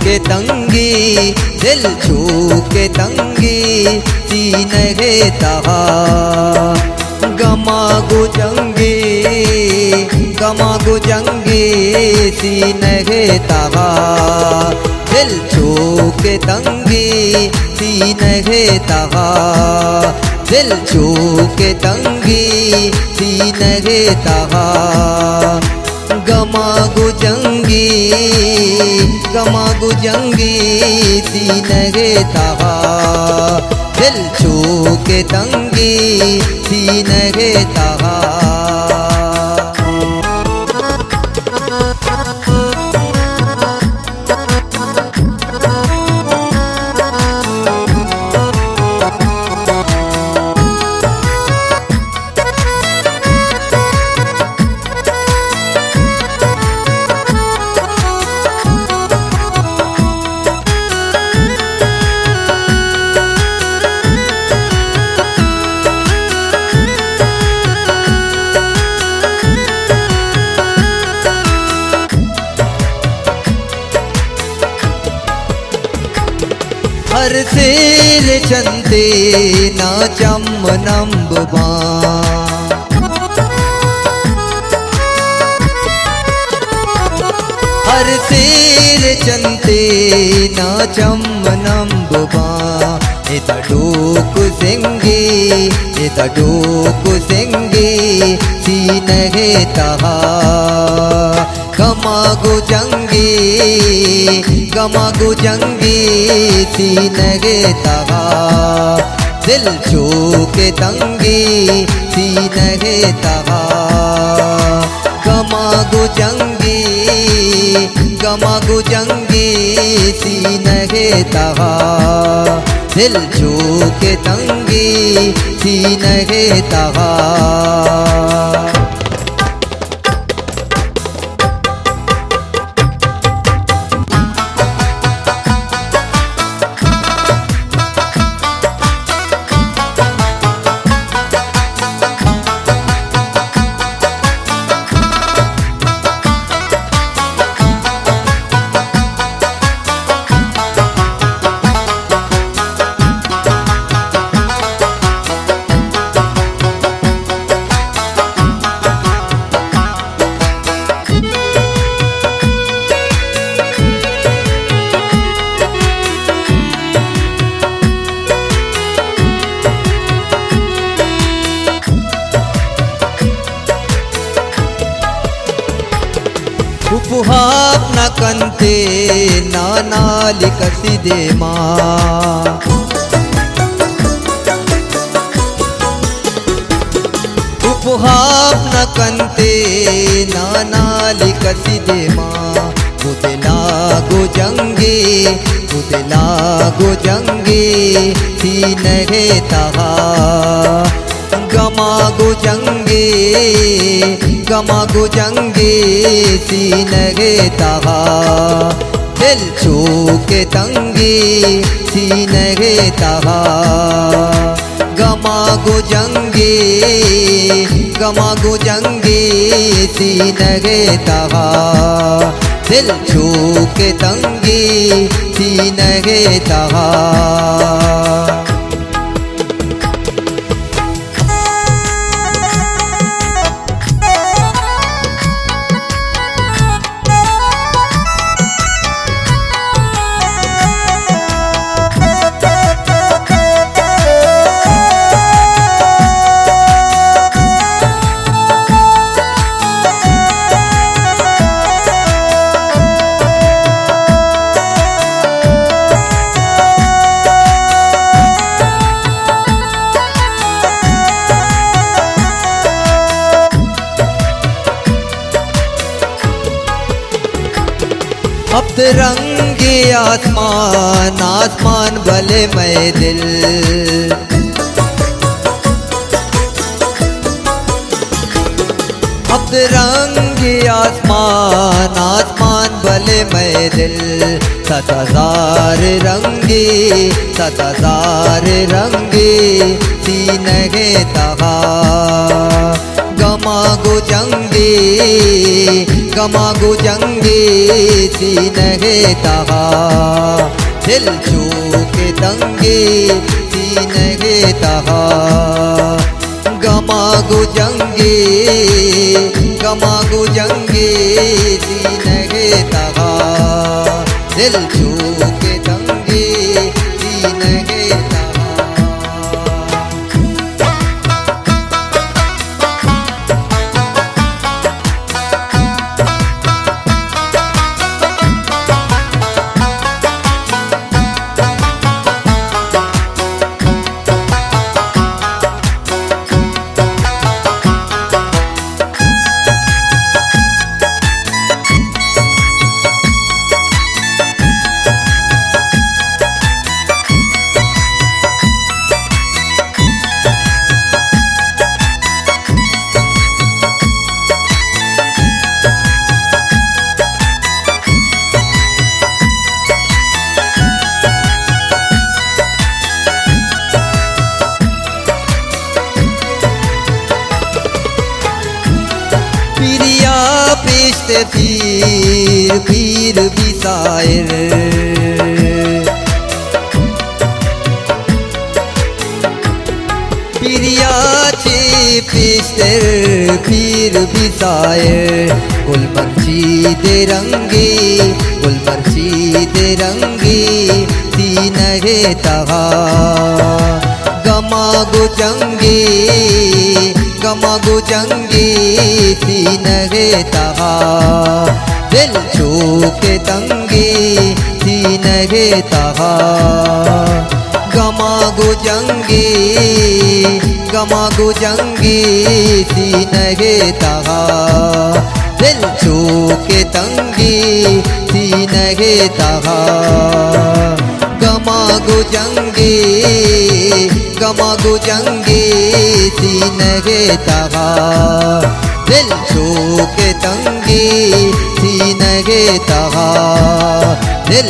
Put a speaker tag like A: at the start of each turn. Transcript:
A: के तंगी, दिल छू के तंगी सीनगे तहा। गमा गुजंगी सीनगे तहा, दिल छू के तंगी सीनगे तहा, दिल छू के तंगी सीनगे तहा। गमा गुजंगी सीनगे तहा, दिल छू के तंगी सीनगे तहा। हर सेल चंते ना चम नंबा, हर सेल चंते ना चम नंबा। इतडूक सिंगी सीनगे तहा। गमा गुजंगी सीनगे तहा, दिल छू के तंगी सीनगे तहा। गमा गुजंगी सीनगे तहा, दिल छू के तंगी सीनगे तहा। उपहाप न कंते नानाली कसिदे माँ। उपहाप न कंते नानाली कसिदे माँ। गुदला गुजंगी सीनगे तहा। गमा गुजंगी सीनगे तहा, दिल छू के तंगी सीनगे तहा। गमा गुजंगी सीनगे तहा, दिल छू के तंगी सीनगे तहा। अब रंगे आसमान भले मैं दिल। अब रंगे आसमान भले मैं दिल। 7,000 रंगे सीनगे तहा। गम गमागुजंगे गमागुजंगे सीनगे तहा दिल चूके दंगे सीनगे तहा गमागुजंगे गमागुजंगे सीनगे तहा दिल चूके दंगे सीनगे तहा पिरिया पेशते पीर बिसायर पिरिया चे पेशते पीर बिसायर गुलमर्ची दे रंगे सीनगे तहा गमागुजंगे गमागुजंगे सीनगे तहा दिल चूके दंगे सीनगे तहा गमागुजंगे गमागुजंगे सीनगे तहा दिल चूके दंगे सीनगे तहा गमागुजंगे गमागुजंगे सीनगे तहा दिल चूके दंगे सीनगे तहा दिल